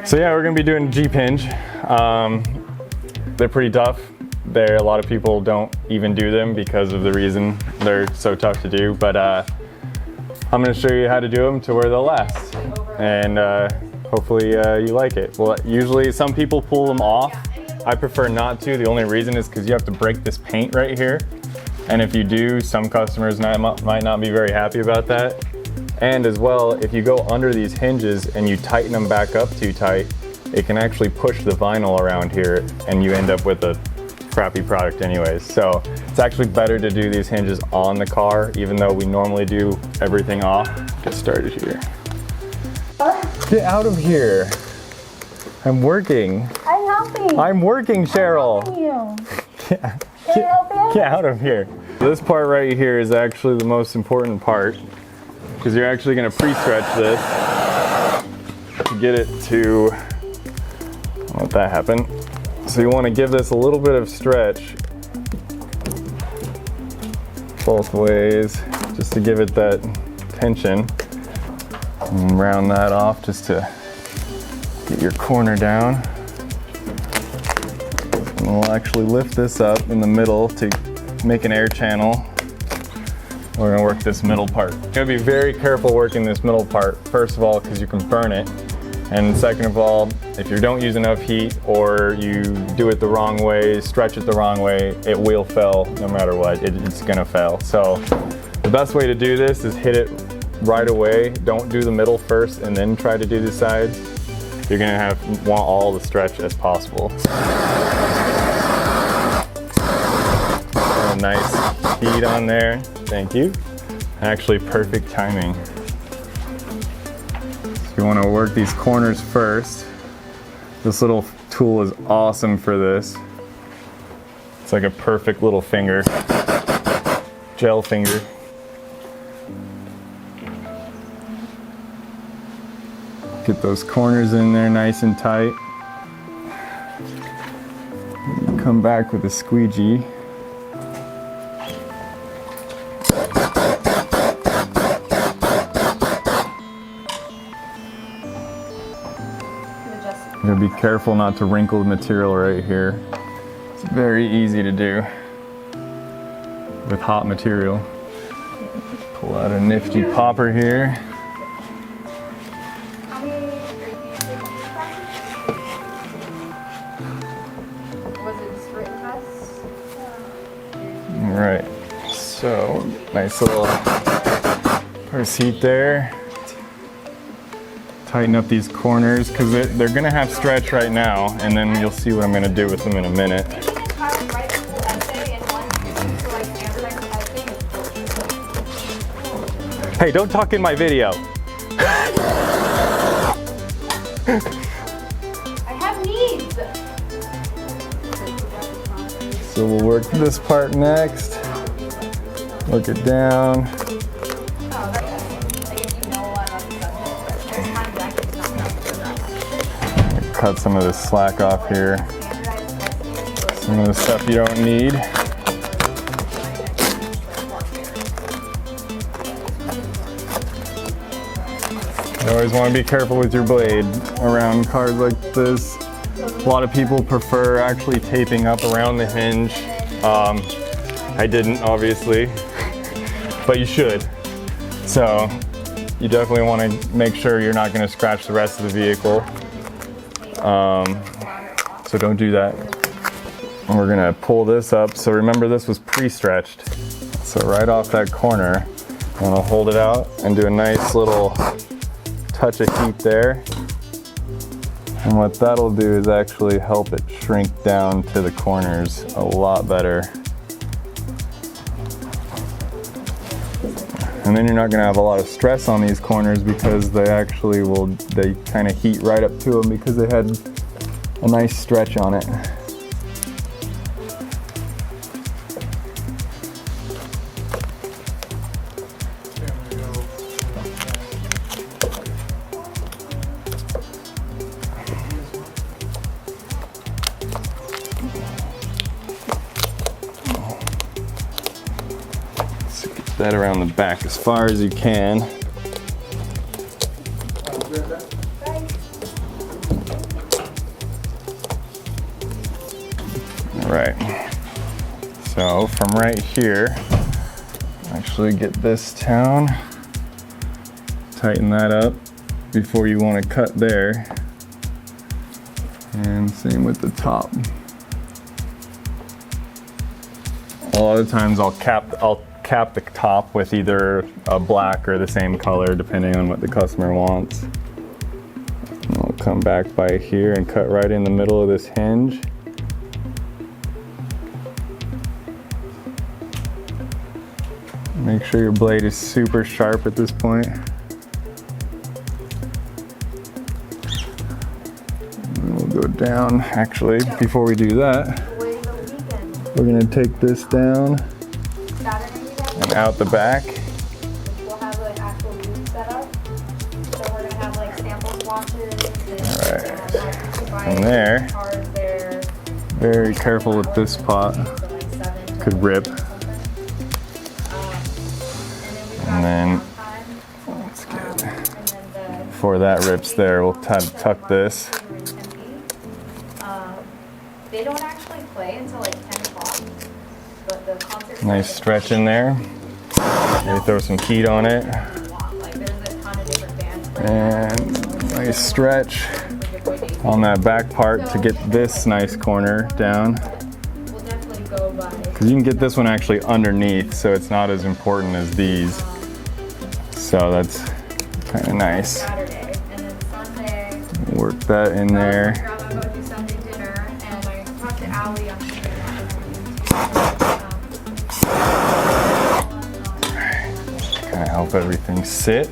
So yeah, we're gonna be doing Jeep Hinge. They're pretty tough. A lot of people don't even do them because of the reason they're so tough to do, but I'm gonna show you how to do them to where they'll last. And hopefully you like it. Well, usually some people pull them off. I prefer not to. The only reason is because you have to break this paint right here. And if you do, some customers might not be very happy about that. And as well, if you go under these hinges and you tighten them back up too tight, it can actually push the vinyl around here and you end up with a crappy product anyways. So it's actually better to do these hinges on the car, even though we normally do everything off. Get started here. Get out of here. I'm working. I'm helping. I'm working, Cheryl. Get out of here. This part right here is actually the most important part, because you're actually going to pre-stretch this to get it to, I'll let that happen. So you want to give this a little bit of stretch both ways, just to give it that tension, and round that off just to get your corner down. And we'll actually lift this up in the middle to make an air channel. We're gonna work this middle part. You gotta be very careful working this middle part, first of all, because you can burn it. And second of all, if you don't use enough heat or you do it the wrong way, stretch it the wrong way, it will fail no matter what. It's gonna fail. So the best way to do this is hit it right away. Don't do the middle first and then try to do the sides. You're gonna want all the stretch as possible. Nice heat on there. Thank you. Actually, perfect timing. So you want to work these corners first. This little tool is awesome for this. It's like a perfect little finger, gel finger. Get those corners in there nice and tight. Come back with a squeegee. You gotta be careful not to wrinkle the material right here. It's very easy to do with hot material. Pull out a nifty popper here. All right, so nice little purse heat there. Tighten up these corners because they're gonna have stretch right now, and then you'll see what I'm gonna do with them in a minute. Hey, don't talk in my video. I have needs. So we'll work this part next. Work it down. Cut some of the slack off here. Some of the stuff you don't need. You always want to be careful with your blade around cars like this. A lot of people prefer actually taping up around the hinge. I didn't, obviously, but you should. So you definitely want to make sure you're not going to scratch the rest of the vehicle. So don't do that. And we're gonna pull this up. So remember, this was pre-stretched. So right off that corner, I'm gonna hold it out and do a nice little touch of heat there. And what that'll do is actually help it shrink down to the corners a lot better. And then you're not gonna have a lot of stress on these corners because they kind of heat right up to them because they had a nice stretch on it. That around the back as far as you can. Right. So from right here, actually get this down, tighten that up before you want to cut there. And same with the top. A lot of times I'll cap the top with either a black or the same color depending on what the customer wants. And I'll come back by here and cut right in the middle of this hinge. Make sure your blade is super sharp at this point. And we'll go down. Actually, before we do that, we're gonna take this down and out the back. We'll have like actual booth set up. So we're gonna have like sample swatches And there, very careful with this spot, could rip. And then, that's good. Before that rips there, we'll tuck this. They don't actually play until like 10 o'clock, but the concert. Nice stretch in there. Maybe throw some heat on it. And nice stretch on that back part to get this nice corner down. Because you can get this one actually underneath, so it's not as important as these. So that's kind of nice. Work that in there. Kind of help everything sit.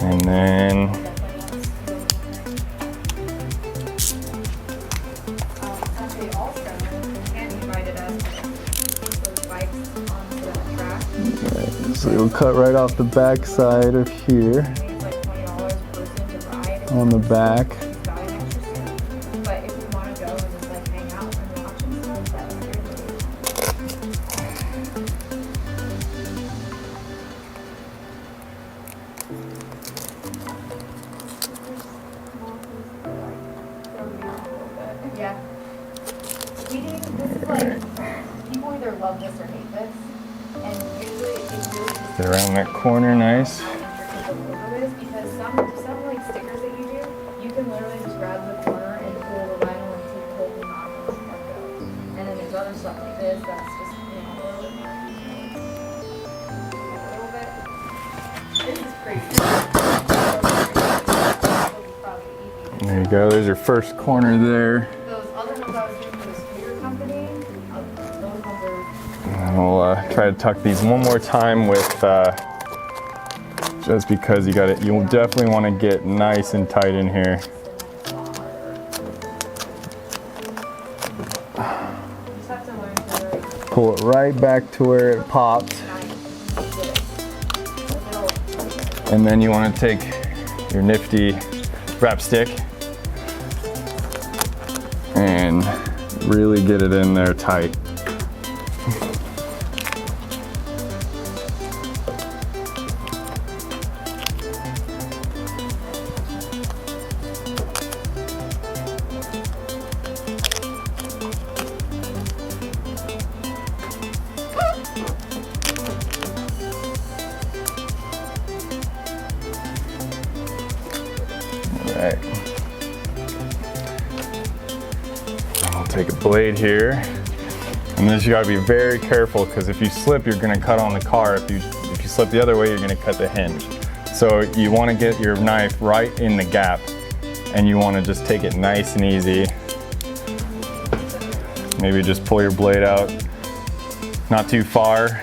And then so you'll cut right off the back side of here on the back. Yeah. This is like, people either love this or hate this. And usually it's really just Get around that corner nice. how intricate the logo is, because some like stickers that you do, you can literally just grab the corner and pull the vinyl and take the whole thing off and just let go. And then there's other stuff like this that's just, you know, a little bit more, a little bit. This is crazy. There you go, there's your first corner there. Those other ones I was doing for the scooter company, those ones are. And we'll try to tuck these one more time with, just because you'll definitely want to get nice and tight in here. Pull it right back to where it popped. And then you want to take your nifty wrap stick and really get it in there tight. Alright. I'll take a blade here. And this you gotta be very careful, because if you slip, you're gonna cut on the car. If you slip the other way, you're gonna cut the hinge. So you wanna get your knife right in the gap, and you wanna just take it nice and easy. Maybe just pull your blade out, not too far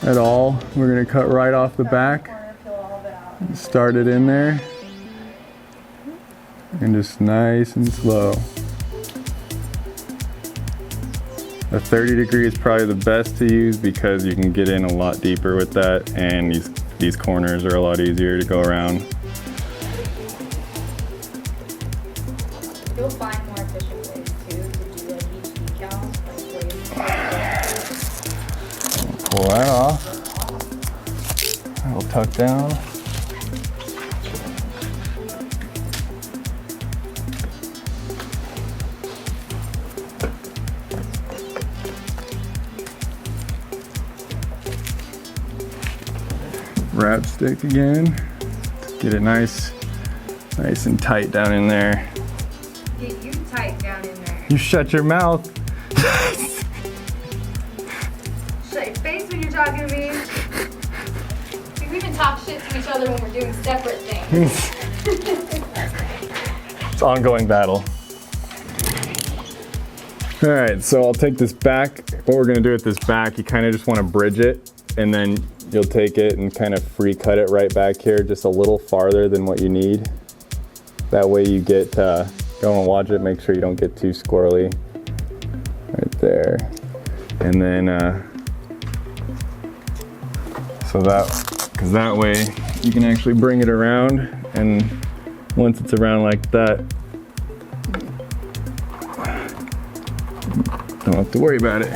at all. We're gonna cut right off the back. Start it in there. And just nice and slow. A 30 degree is probably the best to use because you can get in a lot deeper with that, and these corners are a lot easier to go around. You'll find more efficient ways too to do like each decal, like Pull that off. It'll tuck down. wrap stick again. Get it nice and tight down in there. Get you tight down in there. You shut your mouth. Shut your face when you're talking to me. We even talk shit to each other when we're doing separate things. It's an ongoing battle. All right, so I'll take this back. What we're gonna do with this back, you kind of just want to bridge it, and then you'll take it and kind of free cut it right back here, just a little farther than what you need. That way you get, go and watch it, make sure you don't get too squirrely. Right there. And then, so that, because that way you can actually bring it around, and once it's around like that, don't have to worry about it.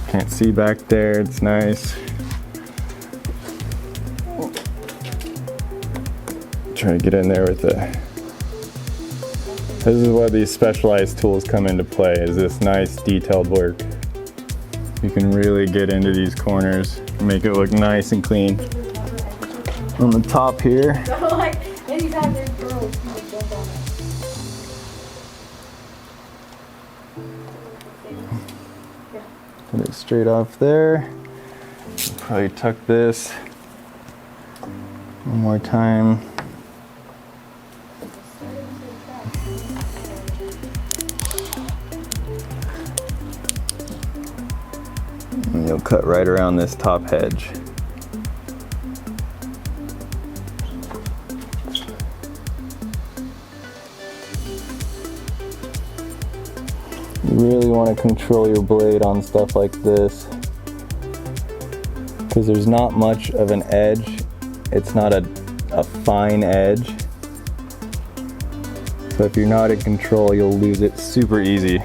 Can't see back there, it's nice. Try to get in there with the, this is where these specialized tools come into play, is this nice detailed work. You can really get into these corners, make it look nice and clean. On the top here. So like, anytime there's girls, people jump on it. Put it straight off there. Probably tuck this one more time. And you'll cut right around this top hedge. You really want to control your blade on stuff like this, because there's not much of an edge. It's not a fine edge. So if you're not in control, you'll lose it super easy.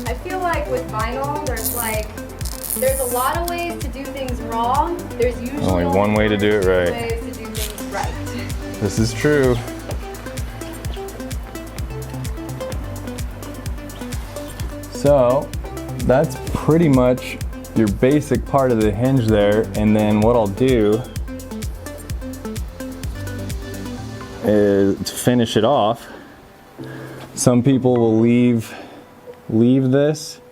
I feel like with vinyl, there's a lot of ways to do things wrong. There's usually Only one way to do it right. ways to do things right. This is true. So that's pretty much your basic part of the hinge there, and then what I'll do is to finish it off. Some people will leave this,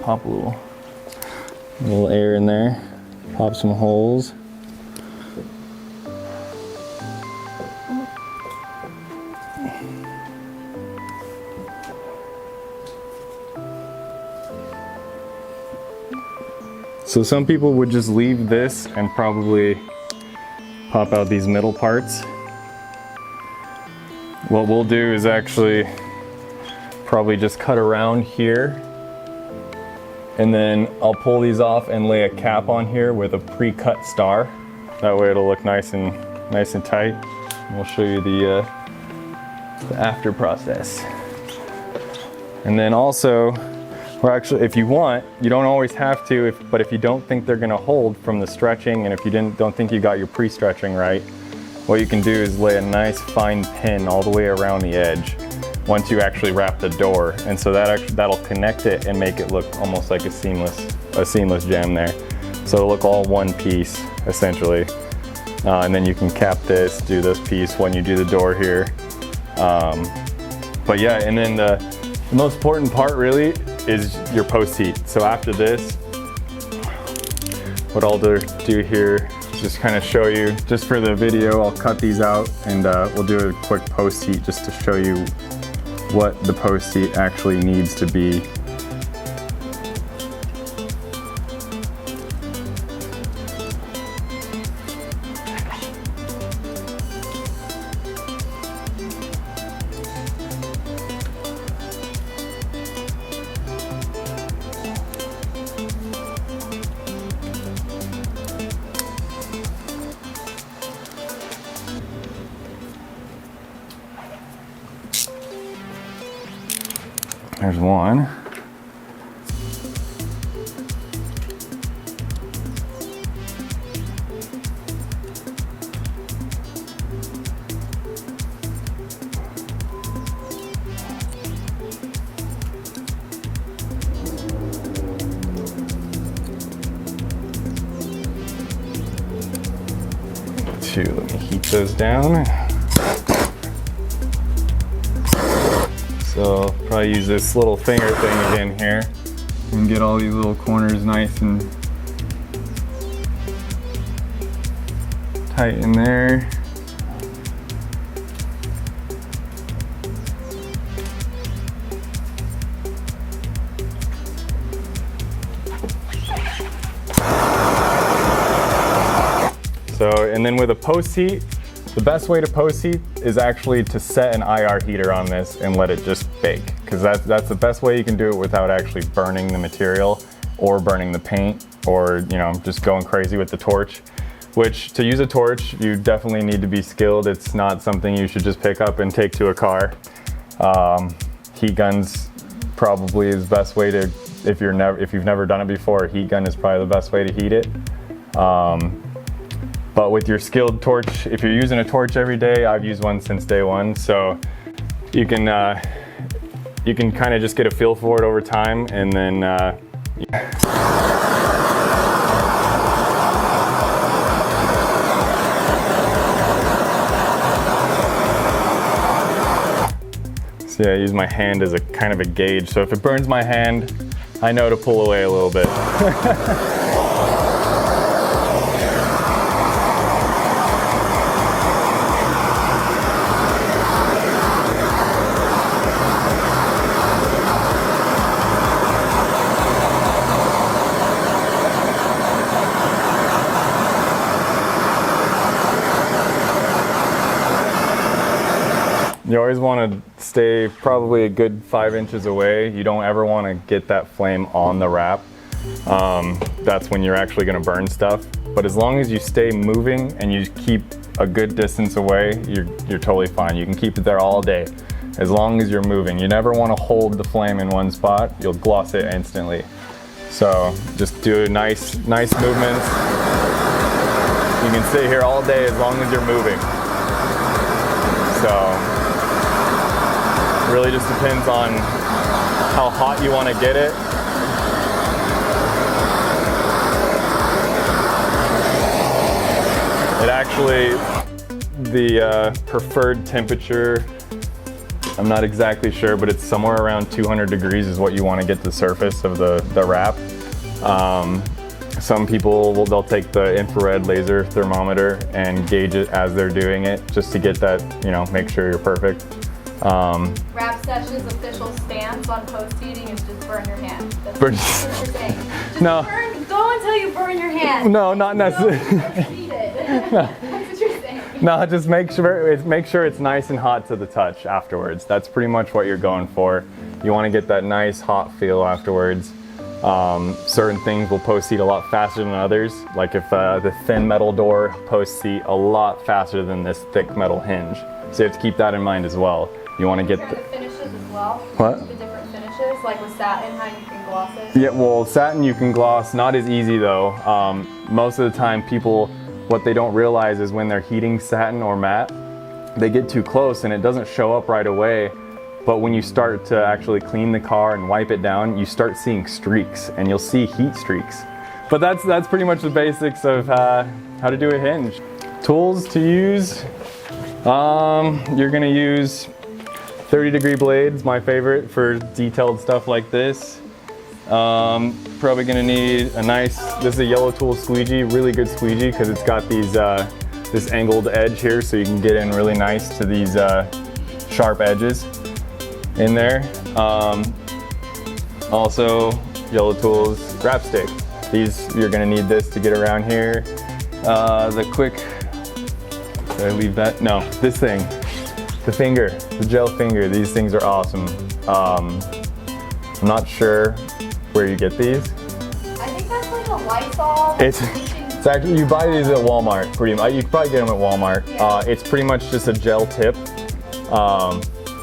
pop a little air in there, pop some holes. So some people would just leave this and probably pop out these middle parts. What we'll do is actually probably just cut around here, and then I'll pull these off and lay a cap on here with a pre-cut star. That way it'll look nice and tight. And we'll show you the after process. And then also, or actually, if you want, you don't always have to, but if you don't think they're gonna hold from the stretching, and if you don't think you got your pre-stretching right, what you can do is lay a nice fine pin all the way around the edge once you actually wrap the door. And so that'll connect it and make it look almost like a seamless gem there. So it'll look all one piece, essentially. And then you can cap this, do this piece when you do the door here. But yeah, and then the most important part really is your post heat. So after this, what I'll do here is just kind of show you, just for the video, I'll cut these out and we'll do a quick post heat just to show you what the post heat actually needs to be. There's one. to, let me heat those down. So I'll probably use this little finger thing again here and get all these little corners nice and tight in there. So, and then with a post heat, the best way to post heat is actually to set an IR heater on this and let it just bake, because that's the best way you can do it without actually burning the material or burning the paint, or just going crazy with the torch. Which, to use a torch, you definitely need to be skilled. It's not something you should just pick up and take to a car. Heat guns probably is the best way to, if you've never done it before, a heat gun is probably the best way to heat it. But with your skilled torch, if you're using a torch every day, I've used one since day one, so you can kind of just get a feel for it over time, and then so yeah, I use my hand as a kind of a gauge. So if it burns my hand, I know to pull away a little bit. You always want to stay probably a good 5 inches away. You don't ever want to get that flame on the wrap. That's when you're actually going to burn stuff. But as long as you stay moving and you keep a good distance away, you're totally fine. You can keep it there all day, as long as you're moving. You never want to hold the flame in one spot. You'll gloss it instantly. So just do nice movements. You can stay here all day as long as you're moving. So it really just depends on how hot you want to get it. It actually, the preferred temperature, I'm not exactly sure, but it's somewhere around 200 degrees is what you want to get the surface of the wrap. Some people, they'll take the infrared laser thermometer and gauge it as they're doing it, just to get that, make sure you're perfect. Wrap Session's official stance on post heating is just burn your hand. That's what you're saying. Just No. go until you burn your hand. No, not necessarily. Heat it. That's what you're saying. No, just make sure it's nice and hot to the touch afterwards. That's pretty much what you're going for. You want to get that nice hot feel afterwards. Certain things will post heat a lot faster than others. Like if the thin metal door posts heat a lot faster than this thick metal hinge. So you have to keep that in mind as well. You want to get the finishes as well. What? The different finishes, like with satin, how you can gloss it. Yeah, well, satin you can gloss. Not as easy though. Most of the time, people, what they don't realize is when they're heating satin or matte, they get too close and it doesn't show up right away. But when you start to actually clean the car and wipe it down, you start seeing streaks, and you'll see heat streaks. But that's pretty much the basics of how to do a hinge. Tools to use, you're gonna use 30-degree blades, my favorite for detailed stuff like this. Probably gonna need this is a Yello Tools squeegee, really good squeegee, because it's got these this angled edge here, so you can get in really nice to these sharp edges in there. Also, Yello Tools wrap stick. You're gonna need this to get around here. Did I leave that? No, this thing. The finger, the gel finger. These things are awesome. I'm not sure where you get these. I think that's like a Lysol. It's actually, you buy these at Walmart pretty much. You can probably get them at Walmart. Yeah. It's pretty much just a gel tip.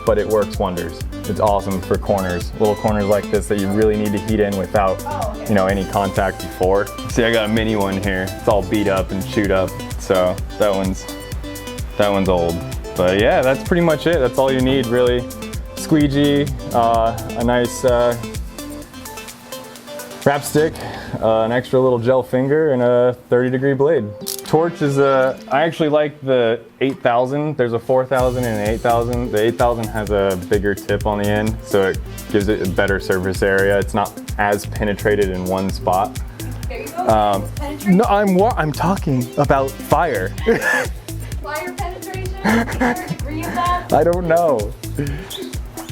But it works wonders. It's awesome for corners, little corners like this that you really need to heat in without, any contact before. See, I got a mini one here. It's all beat up and chewed up, so that one's old. But yeah, that's pretty much it. That's all you need, really. Squeegee, a nice wrap stick, an extra little gel finger, and a 30-degree blade. torch is I actually like the 8000. There's a 4000 and an 8000. The 8000 has a bigger tip on the end, so it gives it a better surface area. It's not as penetrated in one spot. There you go. No, I'm talking about fire. Fire penetration? Is there a degree of that? I don't know.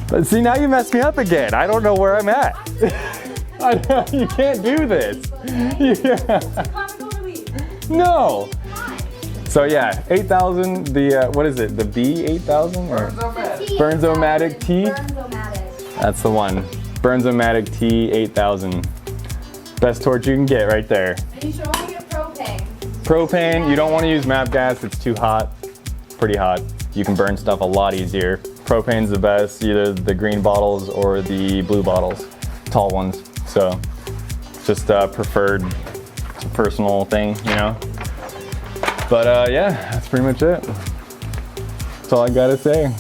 But see, now you messed me up again. I don't know where I'm at. You can't do this. Yeah. Comical relief. No. Fine. So yeah, 8000, the, what is it? The B8000? Or Burnzomatic T? Burnzomatic. That's the one. Burnzomatic T8000. Best torch you can get right there. And you should only get propane. Propane, you don't want to use MAP gas. It's too hot. Pretty hot. You can burn stuff a lot easier. Propane's the best, either the green bottles or the blue bottles, tall ones. So just preferred, it's a personal thing, you know. But yeah, that's pretty much it. That's all I gotta say.